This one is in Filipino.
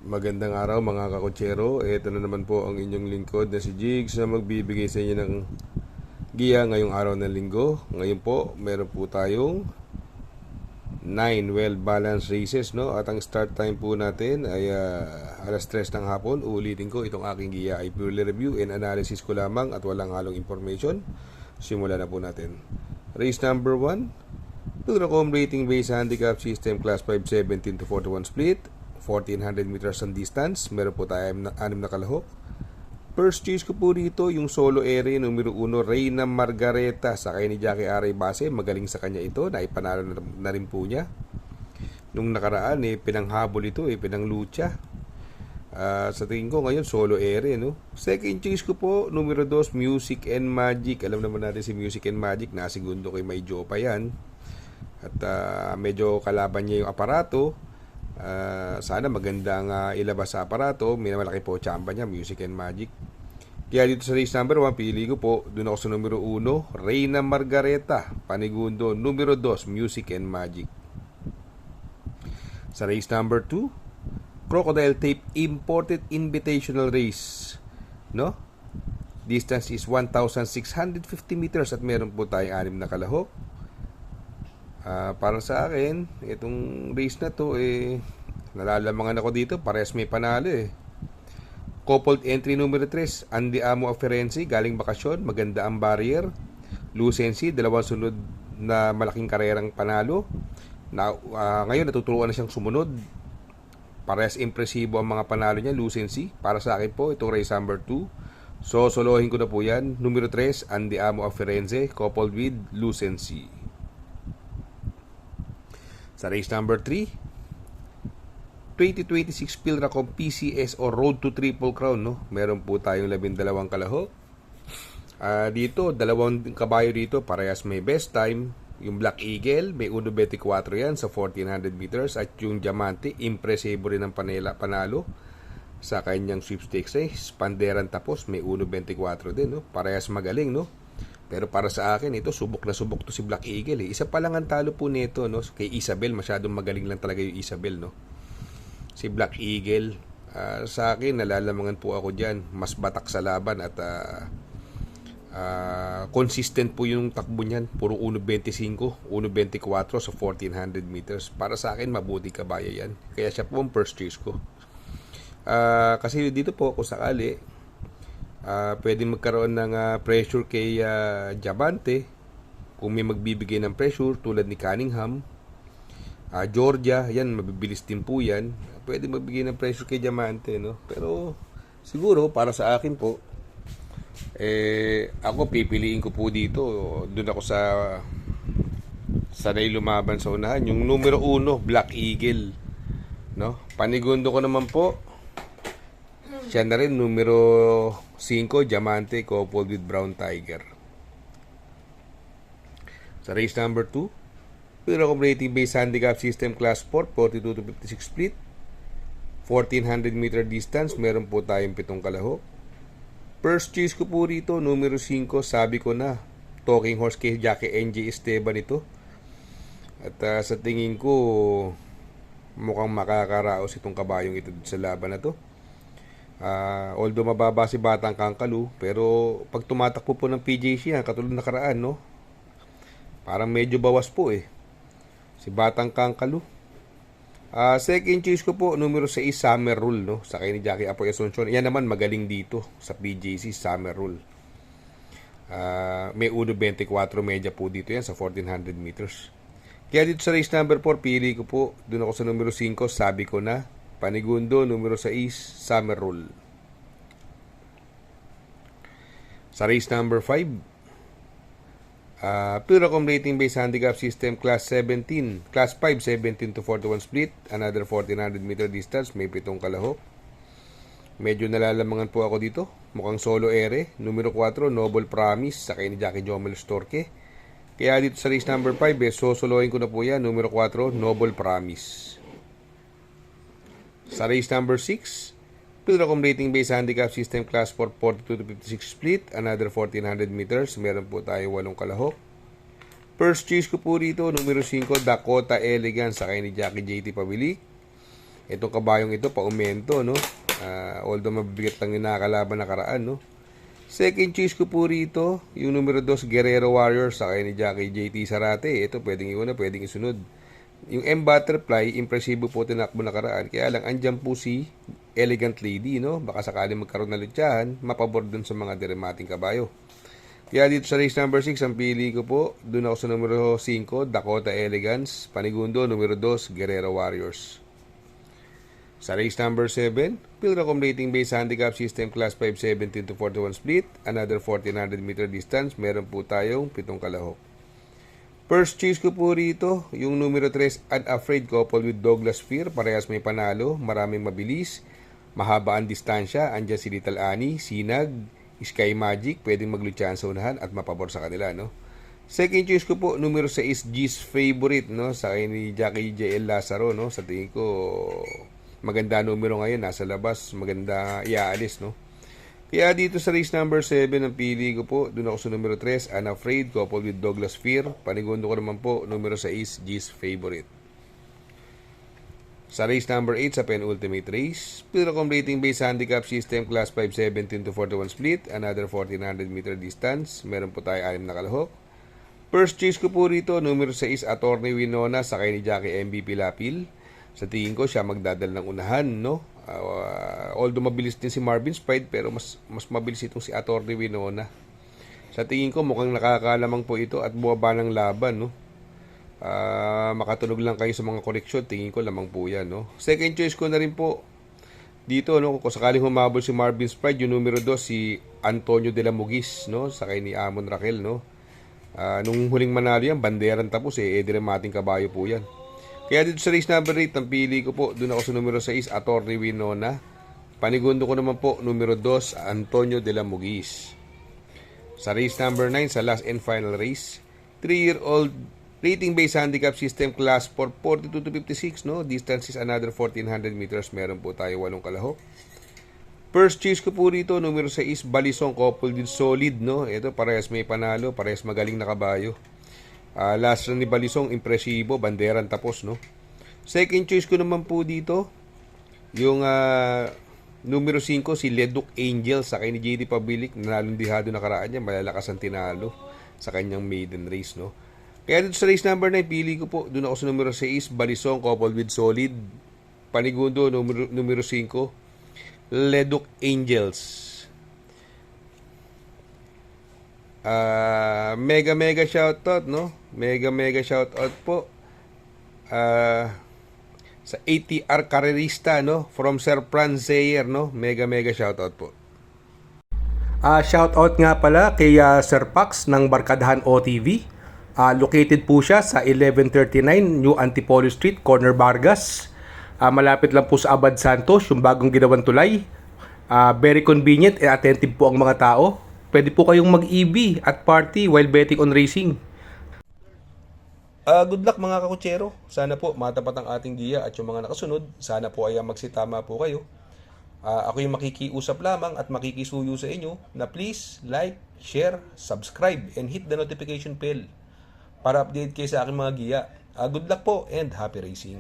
Magandang araw mga kakotsero. Ito na naman po ang inyong lingkod na si Jigs na magbibigay sa inyo ng giya ngayong araw ng linggo. Ngayon po, meron po tayong 9 well-balanced races, no? At ang start time po natin ay alas 3 ng hapon. Ulitin ko, itong aking giya ay purely review and analysis ko lamang at walang halong information. Simulan na po natin. Race number 1, Pilracom Rating Based Handicap System Class 5 17 to 41 split, 1400 meters ang distance. Meron po tayo 6 na kalahok. First choice ko po rito yung solo area numero 1, Reyna Margareta, sakay ni Jackie Aray Base. Magaling sa kanya ito, naipanalo na rin po niya nung nakaraan, pinanghabol ito, pinanglucha. Sa tingin ko ngayon solo area, no? Second choice ko po numero 2, Music and Magic. Alam naman natin si Music and Magic, nasigundo kay May Jopa yan. At medyo kalaban niya yung aparato. Sana magandang ilabas sa aparato. May malaki po chamba niya, Music and Magic. Kaya dito sa race number 1, pili ko po, doon ako sa numero 1, Reyna Margareta. Panigundo, numero 2, Music and Magic. Sa race number 2, Crocodile Tape Imported Invitational Race, no? Distance is 1,650 meters at meron po tayong 6 na kalahok. Para sa akin, itong race na to, nalalamangan ako dito, parehas may panalo Coupled entry numero 3, Andy Amo of Ferenzi, galing bakasyon, maganda ang barrier. Lucency, dalawang sunod na malaking karerang panalo. Ngayon natuturuan na siyang sumunod. Parehas impresibo ang mga panalo niya, Lucency. Para sa akin po, itong race number 2. So, solohin ko na po yan. Numero 3, Andy Amo of Ferenzi, coupled with Lucency. Sa race number 3, 2026 Pilracom PCS o Road to Triple Crown, no? Meron po tayong 12 kalahok. Dito, dalawang kabayo dito, parehas may best time. Yung Black Eagle, may 1.24 yan sa 1400 meters. At yung Diamante, impresibo rin ang panalo sa kanyang sweepstakes race. Panderan tapos, may 1.24 din, no? Parehas magaling, no? Pero para sa akin, ito, subok na subok to si Black Eagle, Isa pa lang ang talo po nito, no? Kay Isabel, masyadong magaling lang talaga yung Isabel, no? Si Black Eagle, sa akin, nalalamangan po ako dyan. Mas batak sa laban at consistent po yung takbo niyan. Puro 1.25, 1.24 sa 1400 meters. Para sa akin, mabuti kabayo yan. Kaya siya po ang first choice ko. Kasi dito po, kung sakali, pwede magkaroon ng pressure kay Diamante kung may magbibigay ng pressure tulad ni Cunningham. Georgia, yan, mabibilis din po yan. Pwede magbigay ng pressure kay Diamante, no? Pero siguro para sa akin po, ako pipiliin ko po dito, doon ako sa sanay lumaban sa unahan, yung numero 1, Black Eagle, no? Panigundo ko naman po, siya na rin, numero 5, Diamante, coupled with Brown Tiger. Sa race number 2, Pilracom Rating Based Handicap System Class 4, 42 to 56 split, 1400 meter distance, meron po tayong 7 kalahok. First choice ko po rito, numero 5, sabi ko na, Talking Horse kay Jackie NJ Esteban ito. At sa tingin ko, mukhang makakaraos itong kabayong ito sa laban na to. Although mababa si Batang Kangkalu, pero pag tumatakbo po ng PJC yan, katulad nakaraan, no? Parang medyo bawas po si Batang Kangkalu. Second choice ko po, numero 6, Summer Rule, no? Sakay ni Jackie Apoy Asuncion. Yan naman magaling dito sa PJC, Summer Rule. May 1.24 media po dito yan sa 1400 meters. Kaya dito sa race number 4, pili ko po, doon ako sa numero 5, sabi ko na, Panigundo, numero 6, Summer Rule. Sa race number 5, Pilracom Rating Based Handicap System Class 17, Class 5, 17 to 41 split, another 1400 meter distance, may 7 kalahok. Medyo nalalamangan po ako dito, mukhang solo ere. Numero 4, Noble Promise, sakay ni Jackie Jomel Storke. Kaya dito sa race number 5, sosolohin ko na po yan, numero 4, Noble Promise. Sa race number 6, Pilracom Rating Based Handicap System Class 4, 42 to 56 split, another 1400 meters, meron po tayo 8 kalahok. First choice ko po rito, numero 5, Dakota Elegance, sakay ni Jackie JT Pabilik. Itong kabayong ito, paumento, no? Although mabibigat lang yung nakakalaban nakaraan, no? Second choice ko po rito, yung numero 2, Guerrero Warriors, sa ni Jackie JT Sarate. Ito, pwedeng iuna, pwedeng isunod. Yung M Butterfly, impresibo po tinakbo nakaraan. Kaya lang, andyan po si Elegant Lady, no? Baka sakali magkaroon na lutyahan, mapabor dun sa mga diremating kabayo. Kaya dito sa race number 6, ang pili ko po, dun ako sa numero 5, Dakota Elegance. Panigundo, numero 2, Guerrero Warriors. Sa race number 7, Pilracom Rating Based Handicap System Class 5 17 to 41 split, another 1400 meter distance, meron po tayong 7 kalahok. First choice ko po rito, yung numero 3, Unafraid coupled with Douglas Fear, parehas may panalo, maraming mabilis, mahaba ang distansya, andyan si Little Annie, Sinag, Sky Magic, pwedeng maglutyahan sa unahan at mapabor sa kanila, no? Second choice ko po, numero 6, G's Favorite, no? Sa akin ni Jackie J.L. Lazaro, no? Sa tingin ko, maganda numero ngayon, nasa labas, maganda iaalis, no? Kaya dito sa race number 7, ang pili ko po, doon ako sa numero 3, Unafraid, coupled with Douglas Fear. Panigundo ko naman po, numero 6, G's Favorite. Sa race number 8, sa penultimate race, Pilracom Rating Based Handicap System Class 5 17 to 41 split, another 1400 meter distance, meron po tayo 6 na kalahok. First choice ko po rito, numero 6, Attorney Winona, sakay ni Jackie MVP Lapil. Sa tingin ko, siya magdadal ng unahan, no? Although mabilis din si Marvin Sprite, pero mas mabilis itong si Attorney Winona. Sa tingin ko, mukhang nakakalamang po ito at buwaba ng laban, no? Makatunog lang kayo sa mga koreksyon, tingin ko lamang po yan, no? Second choice ko na rin po dito, no? Kung sakaling humabol si Marvin Sprite, yung numero 2, si Antonio de la Mugis, no? Sakay ni Amon Raquel, no? Nung huling manalo yan, banderan tapos dramating kabayo po yan. Kaya dito sa race number 8, ang pili ko po, doon ako sa numero 6, Attorney Winona. Panigundo ko naman po, numero 2, Antonio de la Mugis. Sa race number 9, sa last and final race, 3-year-old rating based handicap system class for 42 to 56, no? Distance is another 1400 meters, meron po tayo 8 kalahok. First choice ko po rito, numero 6, Balisong coupled with Solid, no? Ito, parehas may panalo, parehas magaling na kabayo. Last run ni Balisong, impresibo, banderan tapos, no? Second choice ko naman po dito, yung numero 5, si Leduc Angel, sa kay ni JD Pabilik, nanalong dihado nakaraan niya, malalakas ang tinalo sa kanyang maiden race, no? Kaya dito sa race number 9, pili ko po, doon ako sa numero 6, Balisong coupled with Solid. Panigundo, numero 5, Leduc Angels. Mega shoutout, no? Mega shoutout po sa ATR Carrerista, no? From Sir Franz Sayer, no? Mega shoutout po. Shoutout nga pala kay Sir Pax ng Barkadahan OTV. Located po siya sa 1139 New Antipolo Street, Corner Vargas. Malapit lang po sa Abad Santos, yung bagong ginawang tulay. Very convenient and attentive po ang mga tao. Pwede po kayong mag-EB at party while betting on racing. Good luck mga kakutsero. Sana po matapat ang ating giya at yung mga nakasunod. Sana po ay magsitama po kayo. Ako yung makikiusap lamang at makikisuyo sa inyo na please like, share, subscribe, and hit the notification bell para update kayo sa aking mga giya. Good luck po and happy racing.